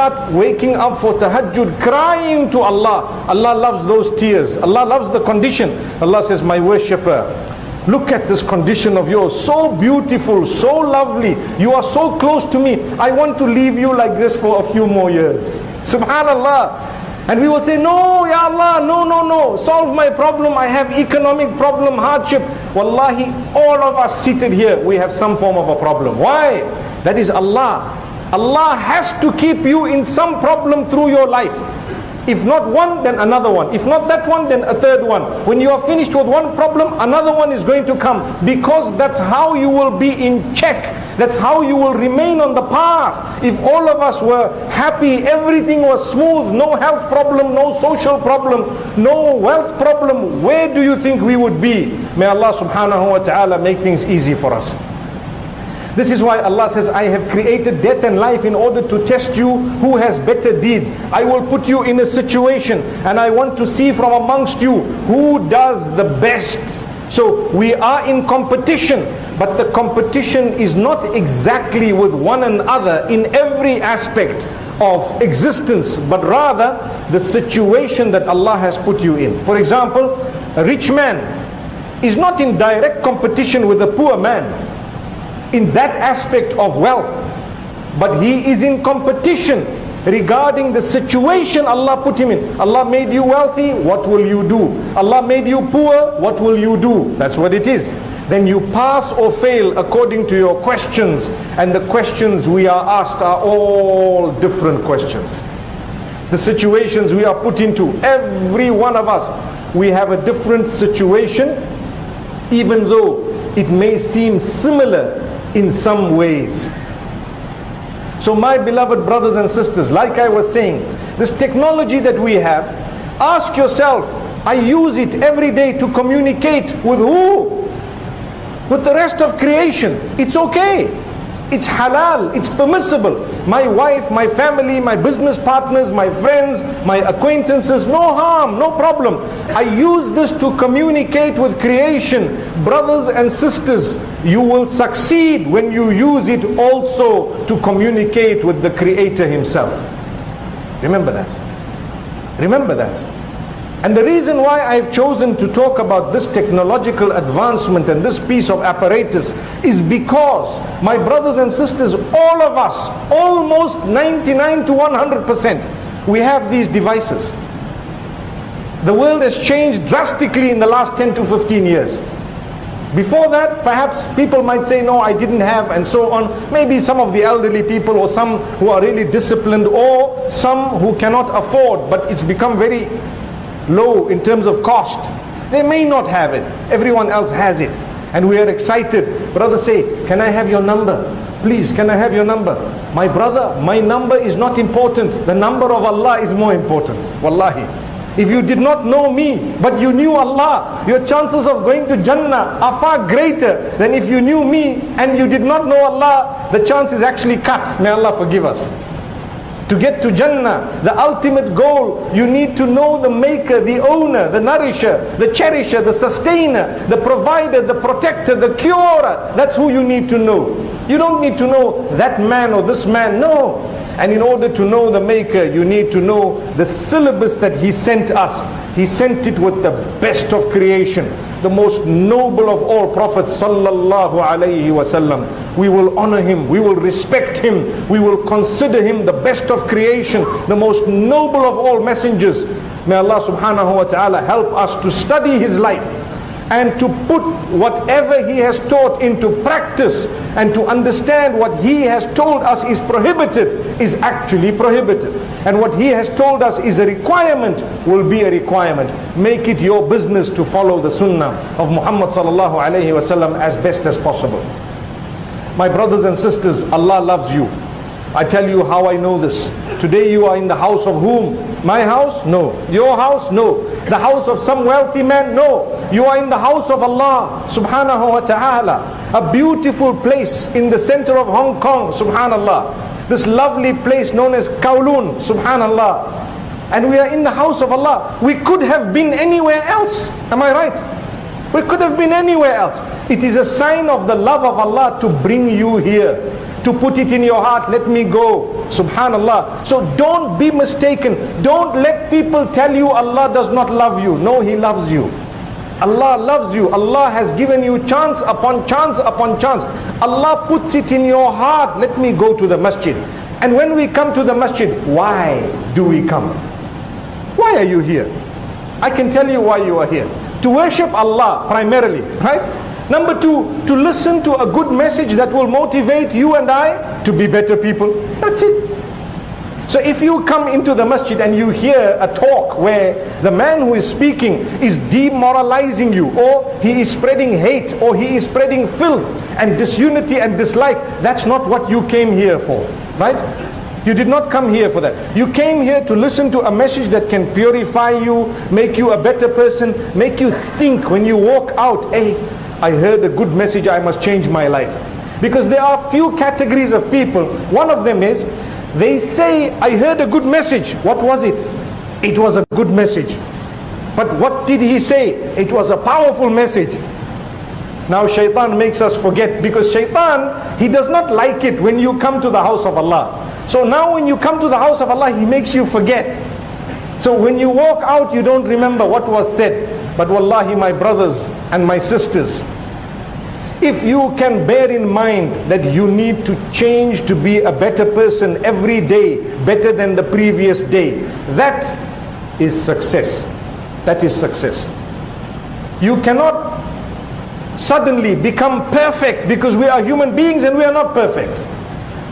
start waking up for tahajjud, crying to Allah, Allah loves those tears. Allah loves the condition. Allah says, my worshipper, look at this condition of yours, so beautiful, so lovely, you are so close to me, I want to leave you like this for a few more years. Subhanallah. And we will say, no, Ya Allah, no, solve my problem, I have economic problem, hardship. Wallahi, all of us seated here, we have some form of a problem. Why? That is Allah. Allah has to keep you in some problem through your life. If not one, then another one. If not that one, then a third one. When you are finished with one problem, another one is going to come. Because that's how you will be in check. That's how you will remain on the path. If all of us were happy, everything was smooth, no health problem, no social problem, no wealth problem, where do you think we would be? May Allah subhanahu wa ta'ala make things easy for us. This is why Allah says, I have created death and life in order to test you who has better deeds. I will put you in a situation and I want to see from amongst you who does the best. So we are in competition, but the competition is not exactly with one another in every aspect of existence, but rather the situation that Allah has put you in. For example, a rich man is not in direct competition with a poor man in that aspect of wealth, but he is in competition regarding the situation Allah put him in. Allah made you wealthy, what will you do? Allah made you poor, what will you do? That's what it is. Then you pass or fail according to your questions, and the questions we are asked are all different questions. The situations we are put into, every one of us, we have a different situation, even though it may seem similar in some ways. So my beloved brothers and sisters, like I was saying, this technology that we have, ask yourself, I use it every day to communicate with who? With the rest of creation. It's okay. It's halal, it's permissible. My wife, my family, my business partners, my friends, my acquaintances, no harm, no problem. I use this to communicate with creation. Brothers and sisters, you will succeed when you use it also to communicate with the Creator Himself. Remember that. Remember that. And the reason why I've chosen to talk about this technological advancement and this piece of apparatus is because, my brothers and sisters, all of us, almost 99 to 100%, we have these devices. The world has changed drastically in the last 10 to 15 years. Before that, perhaps people might say, no, I didn't have, and so on. Maybe some of the elderly people, or some who are really disciplined, or some who cannot afford, but it's become very low in terms of cost. They may not have it. Everyone else has it. And we are excited. Brother say, can I have your number? Please, can I have your number? My brother, my number is not important. The number of Allah is more important. Wallahi. If you did not know me, but you knew Allah, your chances of going to Jannah are far greater than if you knew me and you did not know Allah. The chance is actually cut. May Allah forgive us. To get to Jannah, the ultimate goal, you need to know the maker, the owner, the nourisher, the cherisher, the sustainer, the provider, the protector, the curer. That's who you need to know. You don't need to know that man or this man, no. And in order to know the maker, you need to know the syllabus that He sent us. He sent it with the best of creation, the most noble of all prophets, sallallahu alayhi wasallam. We will honor him, we will respect him, we will consider him the best of creation, the most noble of all messengers. May Allah subhanahu wa ta'ala help us to study his life and to put whatever he has taught into practice, and to understand what he has told us is prohibited is actually prohibited, and what he has told us is a requirement will be a requirement. Make it your business to follow the sunnah of Muhammad sallallahu alayhi wasallam as best as possible. My brothers and sisters, Allah loves you. I tell you how I know this. Today you are in the house of whom? My house? No. Your house? No. The house of some wealthy man? No. You are in the house of Allah subhanahu wa ta'ala. A beautiful place in the center of Hong Kong, subhanallah. This lovely place known as Kowloon, subhanallah. And we are in the house of Allah. We could have been anywhere else. Am I right? We could have been anywhere else. It is a sign of the love of Allah to bring you here. to put it in your heart, let me go. Subhanallah. So don't be mistaken. Don't let people tell you Allah does not love you. No, He loves you. Allah loves you. Allah has given you chance upon chance upon chance. Allah puts it in your heart, let me go to the masjid. And when we come to the masjid, why do we come? Why are you here? I can tell you why you are here. To worship Allah primarily, right? Number two, to listen to a good message that will motivate you and I to be better people. That's it. So if you come into the masjid and you hear a talk where the man who is speaking is demoralizing you, or he is spreading hate, or he is spreading filth and disunity and dislike, that's not what you came here for, right? You did not come here for that. You came here to listen to a message that can purify you, make you a better person, make you think when you walk out, hey, I heard a good message, I must change my life. Because there are few categories of people. One of them is, they say, I heard a good message. What was it? It was a good message. But what did he say? It was a powerful message. Now shaitan makes us forget, because shaitan, he does not like it when you come to the house of Allah. So now when you come to the house of Allah, he makes you forget. So when you walk out, you don't remember what was said. But wallahi, my brothers and my sisters, if you can bear in mind that you need to change to be a better person every day, better than the previous day, that is success. That is success. You cannot suddenly become perfect, because we are human beings and we are not perfect.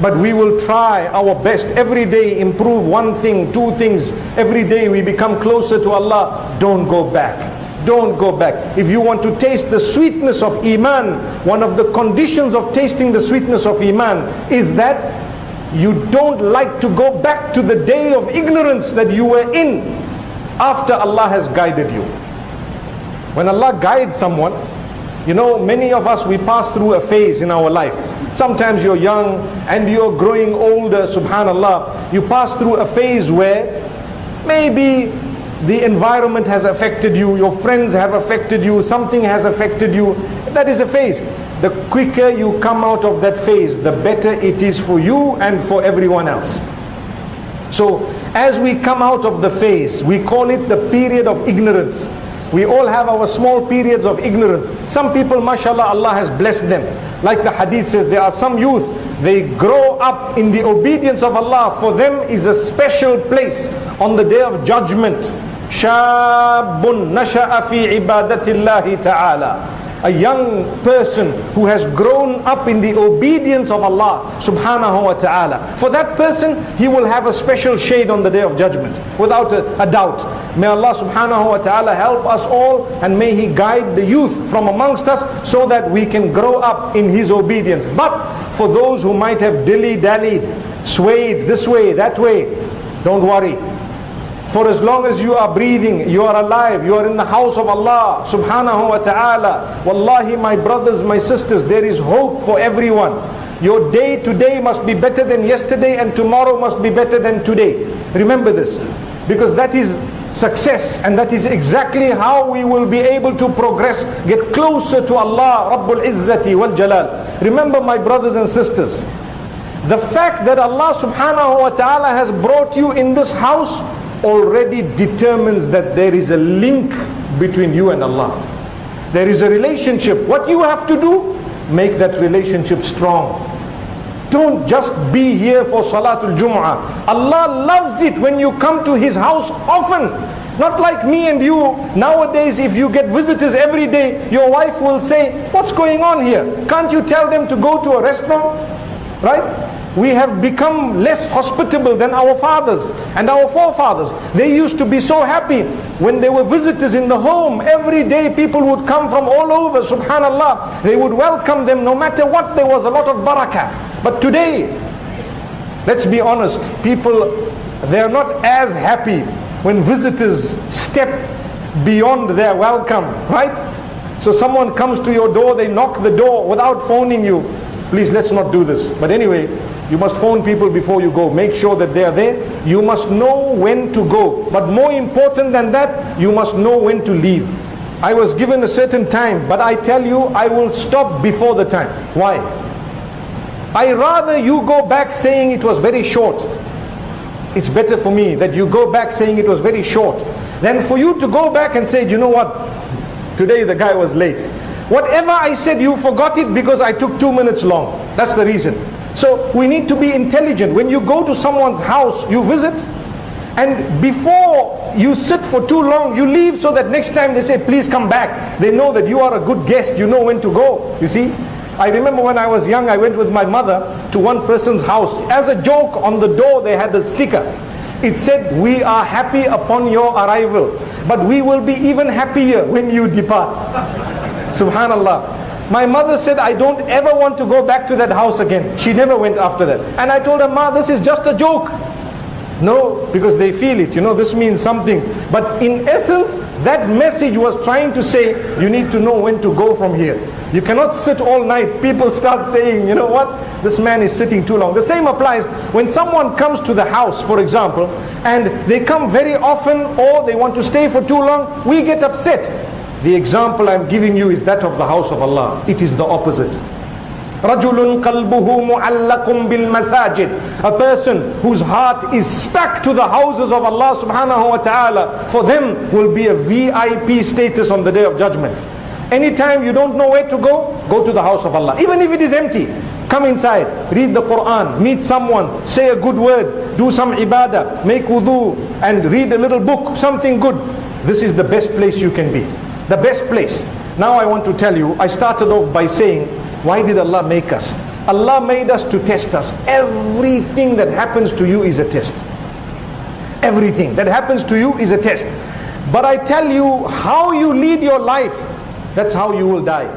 But we will try our best every day, improve one thing, two things. Every day we become closer to Allah. Don't go back. Don't go back. If you want to taste the sweetness of Iman, one of the conditions of tasting the sweetness of Iman is that you don't like to go back to the day of ignorance that you were in after Allah has guided you. When Allah guides someone, you know, many of us, we pass through a phase in our life. Sometimes you're young and you're growing older, subhanallah. You pass through a phase where maybe the environment has affected you, your friends have affected you, something has affected you. That is a phase. The quicker you come out of that phase, the better it is for you and for everyone else. So as we come out of the phase, we call it the period of ignorance. We all have our small periods of ignorance. Some people, mashallah, Allah has blessed them. Like the hadith says, there are some youth, they grow up in the obedience of Allah. For them is a special place on the day of judgment. Shabun nasha'a fi ibadatillahi ta'ala. A young person who has grown up in the obedience of Allah subhanahu wa ta'ala. For that person, he will have a special shade on the day of judgment, without a doubt. May Allah subhanahu wa ta'ala help us all, and may He guide the youth from amongst us so that we can grow up in His obedience. But for those who might have dilly-dallied, swayed this way, that way, don't worry. For as long as you are breathing, you are alive, you are in the house of Allah subhanahu wa ta'ala. Wallahi, my brothers, my sisters, there is hope for everyone. Your day today must be better than yesterday, and tomorrow must be better than today. Remember this, because that is success, and that is exactly how we will be able to progress, get closer to Allah Rabbul Izzati wal Jalal. Remember, my brothers and sisters, the fact that Allah subhanahu wa ta'ala has brought you in this house already determines that there is a link between you and Allah. There is a relationship. What you have to do, make that relationship strong. Don't just be here for Salatul Jum'ah. Allah loves it when you come to His house often. Not like me and you. Nowadays, if you get visitors every day, your wife will say, what's going on here? Can't you tell them to go to a restaurant? Right? We have become less hospitable than our fathers and our forefathers. They used to be so happy when there were visitors in the home. Every day people would come from all over, subhanallah. They would welcome them no matter what. There was a lot of barakah. But today, let's be honest, people, they are not as happy when visitors step beyond their welcome, right? So someone comes to your door, they knock the door without phoning you. Please, let's not do this. But anyway, you must phone people before you go. Make sure that they are there. You must know when to go. But more important than that, you must know when to leave. I was given a certain time, but I tell you, I will stop before the time. Why? I rather you go back saying it was very short. It's better for me that you go back saying it was very short than for you to go back and say, you know what, today the guy was late. Whatever I said, you forgot it because I took 2 minutes long. That's the reason. So we need to be intelligent. When you go to someone's house, you visit, and before you sit for too long, you leave so that next time they say, please come back. They know that you are a good guest, you know when to go, you see. I remember when I was young, I went with my mother to one person's house. As a joke, on the door they had a sticker. It said, we are happy upon your arrival, but we will be even happier when you depart. Subhanallah. My mother said, I don't ever want to go back to that house again. She never went after that. And I told her, Ma, this is just a joke. No, because they feel it, you know, this means something. But in essence, that message was trying to say, you need to know when to go from here. You cannot sit all night. People start saying, you know what, this man is sitting too long. The same applies when someone comes to the house, for example, and they come very often, or they want to stay for too long, we get upset. The example I'm giving you is that of the house of Allah. It is the opposite. رَجُلٌ قَلْبُهُ مُعَلَّقٌ بِالْمَسَاجِدِ. A person whose heart is stuck to the houses of Allah subhanahu wa ta'ala, for them will be a VIP status on the Day of Judgment. Anytime you don't know where to go, go to the house of Allah. Even if it is empty, come inside, read the Quran, meet someone, say a good word, do some ibadah, make wudu, and read a little book, something good. This is the best place you can be. The best place. Now I want to tell you, I started off by saying, why did Allah make us? Allah made us to test us. Everything that happens to you is a test. Everything that happens to you is a test. But I tell you, how you lead your life, that's how you will die.